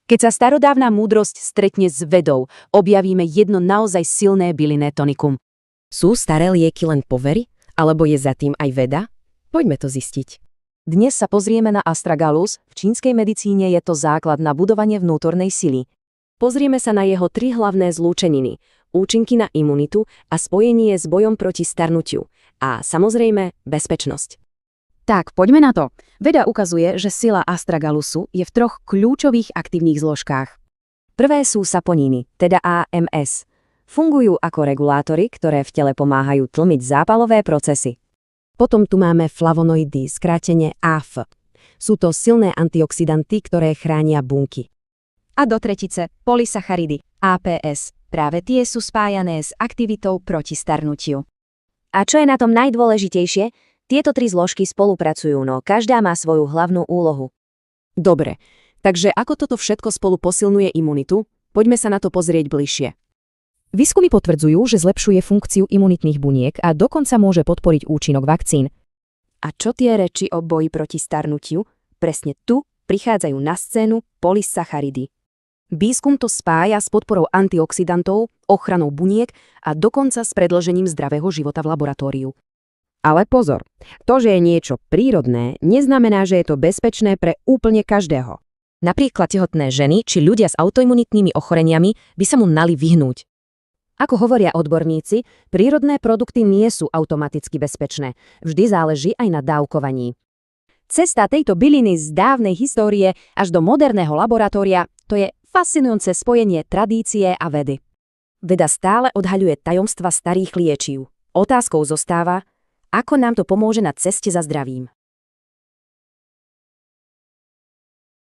Keď sa starodávna múdrosť stretne s vedou, objavíme jedno naozaj silné bylinné tonikum. Sú staré lieky len povery? Alebo je za tým aj veda? Poďme to zistiť. Dnes sa pozrieme na astragalus, v čínskej medicíne je to základ na budovanie vnútornej sily. Pozrieme sa na jeho 3 hlavné zlúčeniny, účinky na imunitu a spojenie s bojom proti starnutiu. A samozrejme, bezpečnosť. Tak, poďme na to. Veda ukazuje, že sila astragalusu je v 3 kľúčových aktívnych zložkách. Prvé sú saponiny, teda AMS. Fungujú ako regulátory, ktoré v tele pomáhajú tlmiť zápalové procesy. Potom tu máme flavonoidy, skrátene AF. Sú to silné antioxidanty, ktoré chránia bunky. A do tretice polysacharidy, APS. Práve tie sú spájané s aktivitou proti starnutiu. A čo je na tom najdôležitejšie? Tieto 3 zložky spolupracujú, no každá má svoju hlavnú úlohu. Dobre, takže ako toto všetko spolu posilňuje imunitu? Poďme sa na to pozrieť bližšie. Výskumy potvrdzujú, že zlepšuje funkciu imunitných buniek a dokonca môže podporiť účinok vakcín. A čo tie reči o boji proti starnutiu? Presne tu prichádzajú na scénu polysacharidy. Výskum to spája s podporou antioxidantov, ochranou buniek a dokonca s predĺžením zdravého života v laboratóriu. Ale pozor, to, že je niečo prírodné, neznamená, že je to bezpečné pre úplne každého. Napríklad tehotné ženy či ľudia s autoimunitnými ochoreniami by sa mu mali vyhnúť. Ako hovoria odborníci, prírodné produkty nie sú automaticky bezpečné. Vždy záleží aj na dávkovaní. Cesta tejto byliny z dávnej histórie až do moderného laboratória, to je fascinujúce spojenie tradície a vedy. Veda stále odhaľuje tajomstva starých liečiv. Otázkou zostáva, ako nám to pomôže na ceste za zdravím.